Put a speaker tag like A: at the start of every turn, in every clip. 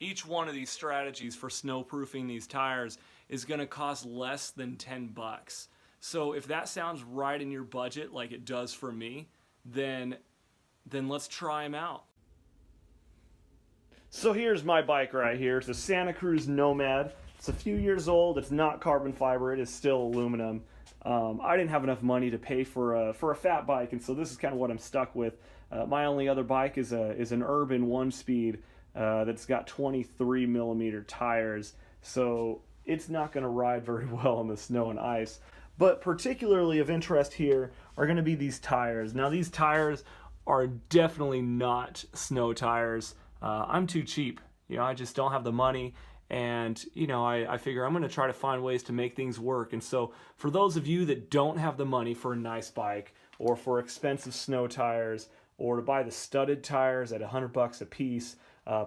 A: each one of these strategies for snowproofing these tires is going to cost less than 10 bucks. So if that sounds right in your budget like it does for me, then let's try them out. So here's my bike right here. It's a Santa Cruz Nomad. It's a few years old. It's not carbon fiber. It is still aluminum. I didn't have enough money to pay for a fat bike, and so this is kind of what I'm stuck with. My only other bike is an Urban 1-speed that's got 23 millimeter tires, so it's not going to ride very well in the snow and ice. But particularly of interest here are going to be these tires. Now these tires are definitely not snow tires. I'm too cheap. I just don't have the money. And, I figure I'm going to try to find ways to make things work. And so for those of you that don't have the money for a nice bike or for expensive snow tires or to buy the studded tires at $100 a piece,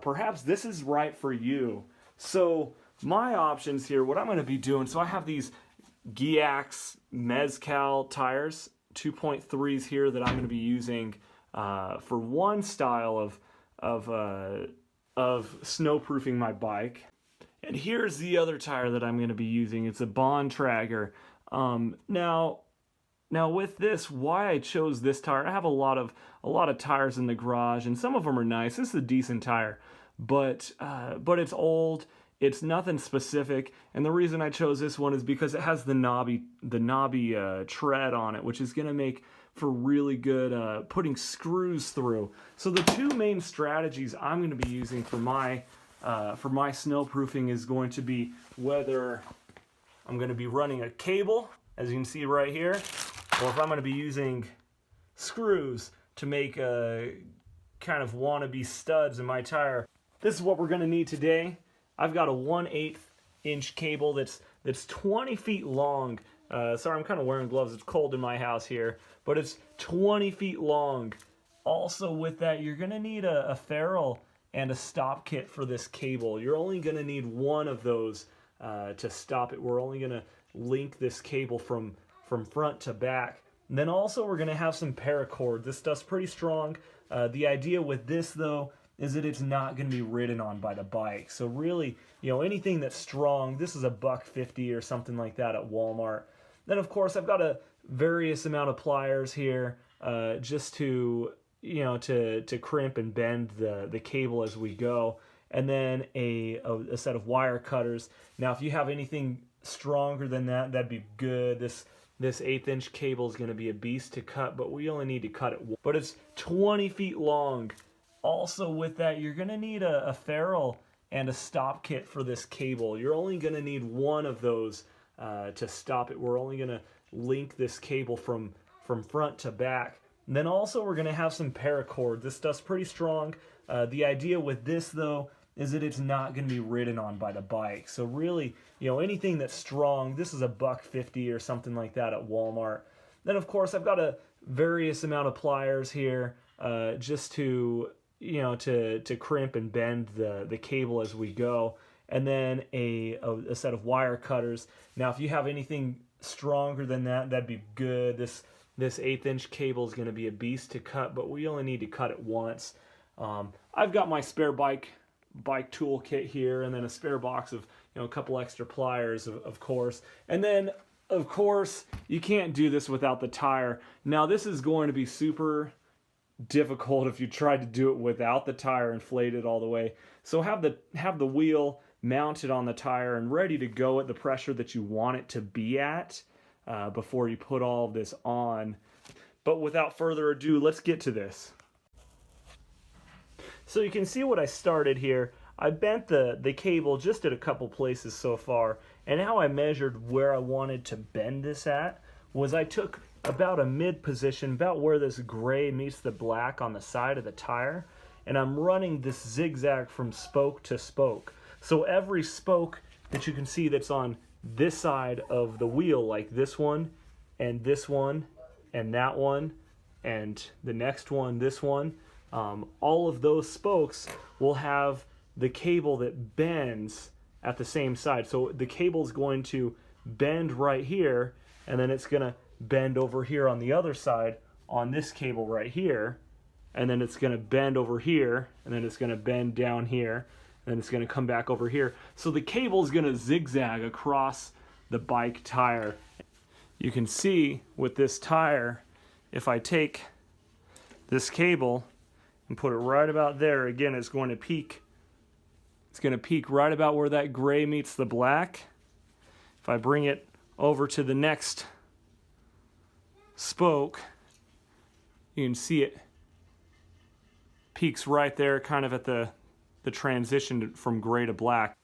A: perhaps this is right for you. So my options here, what I'm going to be doing, so I have these Giax Mezcal tires, 2.3s here that I'm going to be using for one style of snowproofing my bike. And here's the other tire that I'm going to be using. It's a Bontrager. Now with this, why I chose this tire, I have a lot of tires in the garage, and some of them are nice. This is a decent tire, but it's old. It's nothing specific, and the reason I chose this one is because it has the knobby tread on it, which is going to make for really good putting screws through. So the two main strategies I'm going to be using for my snowproofing is going to be whether I'm going to be running a cable, as you can see right here, or if I'm going to be using screws to make kind of wannabe studs in my tire. This is what we're going to need today. I've got a 1/8 inch cable that's 20 feet long. Sorry, I'm kind of wearing gloves. It's cold in my house here, but it's 20 feet long. Also with that, you're going to need a ferrule and a stop kit for this cable. You're only going to need one of those to stop it. We're only going to link this cable from front to back. And then also we're going to have some paracord. This stuff's pretty strong. The idea with this though is that it's not going to be ridden on by the bike. So really, anything that's strong, this is $1.50 or something like that at Walmart. Then of course I've got a various amount of pliers here just to crimp and bend the cable as we go, and then a set of wire cutters. Now if you have anything stronger than that, that'd be good. This 1/8 inch cable is going to be a beast to cut, but we only need to cut it. But it's 20 feet long. Also with that, you're going to need a ferrule and a stop kit for this cable. You're only going to need one of those to stop it. We're only going to link this cable from front to back. And then also we're going to have some paracord. This stuff's pretty strong. The idea with this though is that it's not going to be ridden on by the bike. So really, anything that's strong, this is $1.50 or something like that at Walmart. Then of course I've got a various amount of pliers here just to crimp and bend the cable as we go, and then a set of wire cutters. Now if you have anything stronger than that, that'd be good. This 1/8 inch cable is going to be a beast to cut, but we only need to cut it once. I've got my spare bike tool kit here, and then a spare box of a couple extra pliers, of course. And then of course you can't do this without the tire. Now this is going to be super difficult if you tried to do it without the tire inflated all the way. So have the wheel mounted on the tire and ready to go at the pressure that you want it to be at before you put all of this on. But without further ado, let's get to this. So you can see what I started here. I bent the cable just at a couple places so far, and how I measured where I wanted to bend this at was I took about a mid position, about where this gray meets the black on the side of the tire, and I'm running this zigzag from spoke to spoke. So every spoke that you can see that's on this side of the wheel, like this one, and that one, and the next one, this one, all of those spokes will have the cable that bends at the same side. So the cable is going to bend right here, and then it's going to bend over here on the other side on this cable right here, and then it's going to bend over here, and then it's going to bend down here, then it's going to come back over here. So the cable is going to zigzag across the bike tire. You can see with this tire, if I take this cable and put it right about there, again, it's going to peak. It's going to peak right about where that gray meets the black. If I bring it over to the next spoke, you can see it peaks right there, kind of at the transition from gray to black.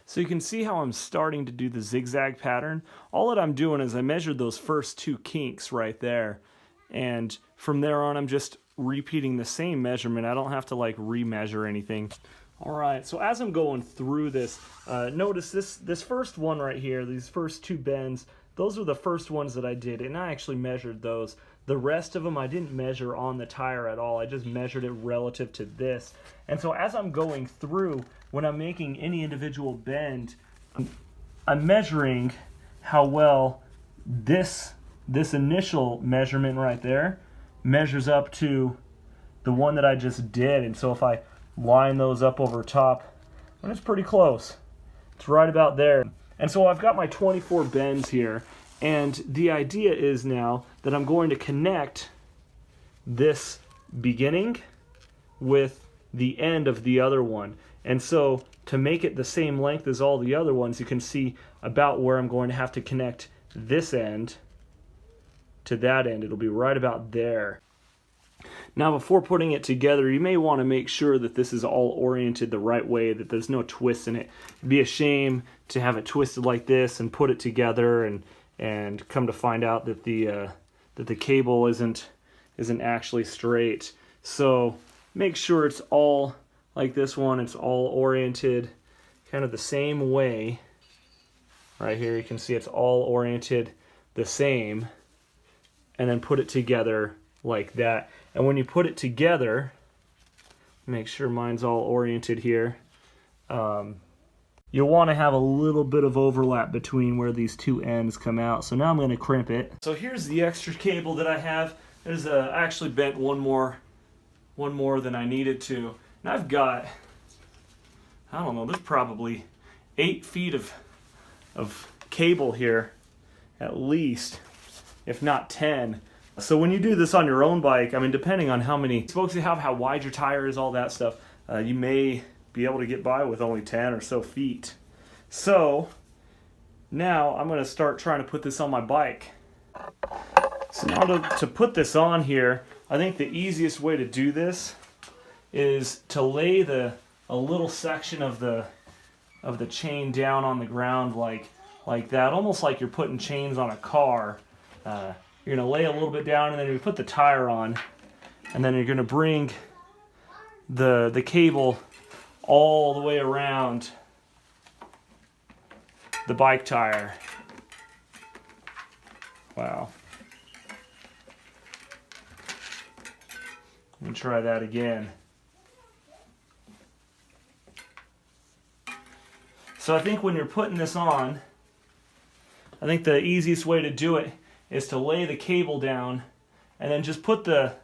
A: So you can see how I'm starting to do the zigzag pattern. All that I'm doing is I measured those first two kinks right there, and from there on I'm just repeating the same measurement. I don't have to like remeasure anything. Alright, so as I'm going through this, notice this first one right here, these first two bends, those are the first ones that I did, and I actually measured those. The rest of them I didn't measure on the tire at all. I just measured it relative to this. And so as I'm going through, when I'm making any individual bend, I'm measuring how well this initial measurement right there measures up to the one that I just did. And so if I line those up over top, and it's pretty close. It's right about there. And so I've got my 24 bends here. And the idea is now that I'm going to connect this beginning with the end of the other one. And so to make it the same length as all the other ones, you can see about where I'm going to have to connect this end to that end. It'll be right about there. Now before putting it together, you may want to make sure that this is all oriented the right way, that there's no twist in it. It'd be a shame to have it twisted like this and put it together and come to find out that the cable isn't actually straight. So make sure it's all like this one. It's all oriented kind of the same way. Right here you can see it's all oriented the same, and then put it together like that. And when you put it together, make sure mine's all oriented here. You'll want to have a little bit of overlap between where these two ends come out. So now I'm going to crimp it. So here's the extra cable that I have. There's I actually bent one more than I needed to. And I've got, I don't know, there's probably 8 feet of cable here, at least, if not 10. So when you do this on your own bike, I mean, depending on how many spokes you have, how wide your tire is, all that stuff, you may be able to get by with only 10 or so feet. So now I'm going to start trying to put this on my bike. So now to put this on here, I think the easiest way to do this is to lay a little section of the chain down on the ground like that, almost like you're putting chains on a car. You're going to lay a little bit down, and then you put the tire on, and then you're going to bring the cable all the way around the bike tire. Wow. Let me try that again. So I think when you're putting this on, I think the easiest way to do it is to lay the cable down and then just put the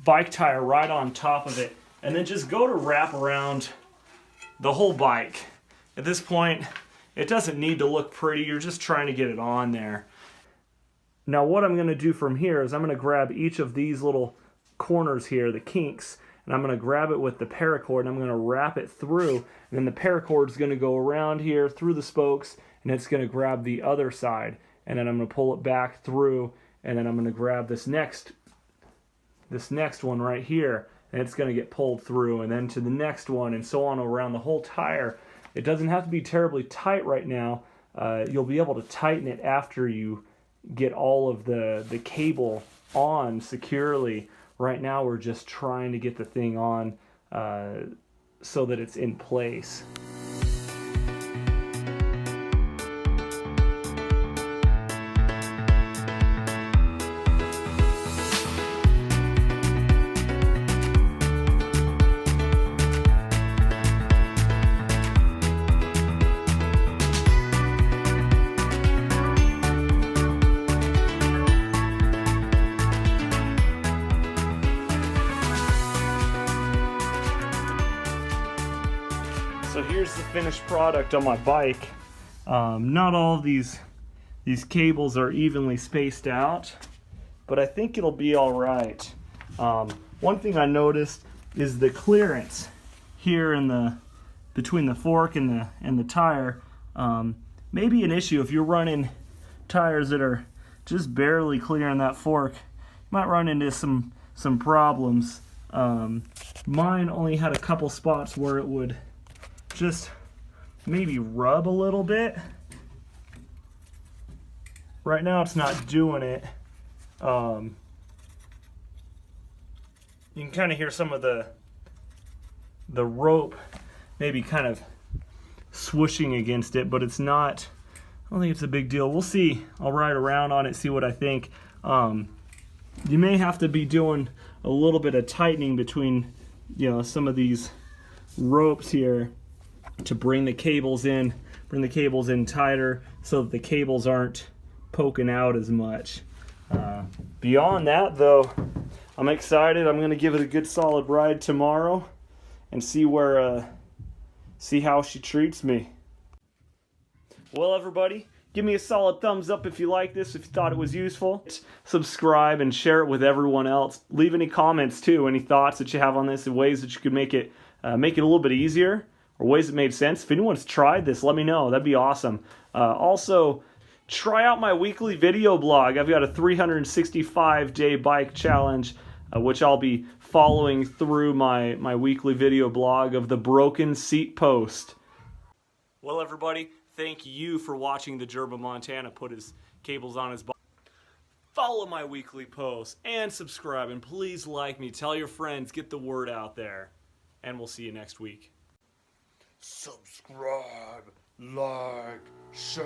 A: bike tire right on top of it, and then just go to wrap around the whole bike. At this point, it doesn't need to look pretty. You're just trying to get it on there. Now what I'm going to do from here is I'm going to grab each of these little corners here, the kinks, and I'm going to grab it with the paracord, and I'm going to wrap it through, and then the paracord is going to go around here through the spokes, and it's going to grab the other side, and then I'm going to pull it back through, and then I'm going to grab this next one right here, and it's going to get pulled through, and then to the next one, and so on around the whole tire. It doesn't have to be terribly tight right now. You'll be able to tighten it after you get all of the cable on securely. Right now we're just trying to get the thing on so that it's in place. So here's the finished product on my bike. Not all of these cables are evenly spaced out, but I think it'll be all right. One thing I noticed is the clearance here in between the fork and the tire may be an issue. If you're running tires that are just barely clearing that fork, you might run into some problems. Mine only had a couple spots where it would just maybe rub a little bit. Right now it's not doing it. You can kind of hear some of the rope maybe kind of swooshing against it, but it's not, I don't think it's a big deal. We'll see. I'll ride around on it, see what I think. You may have to be doing a little bit of tightening between, you know, some of these ropes here to bring the cables in tighter so that the cables aren't poking out as much. Beyond that though, I'm excited. I'm gonna give it a good solid ride tomorrow and see how she treats me. Well, everybody, give me a solid thumbs up if you like this, if you thought it was useful. Subscribe and share it with everyone else. Leave any comments too, any thoughts that you have on this and ways that you could make it a little bit easier, or ways that made sense. If anyone's tried this, let me know. That'd be awesome. Also, try out my weekly video blog. I've got a 365-day bike challenge, which I'll be following through my weekly video blog of the broken seat post. Well, everybody, thank you for watching the German Montana put his cables on his bike. Follow my weekly posts and subscribe, and please like me. Tell your friends, get the word out there, and we'll see you next week. Subscribe, like, share.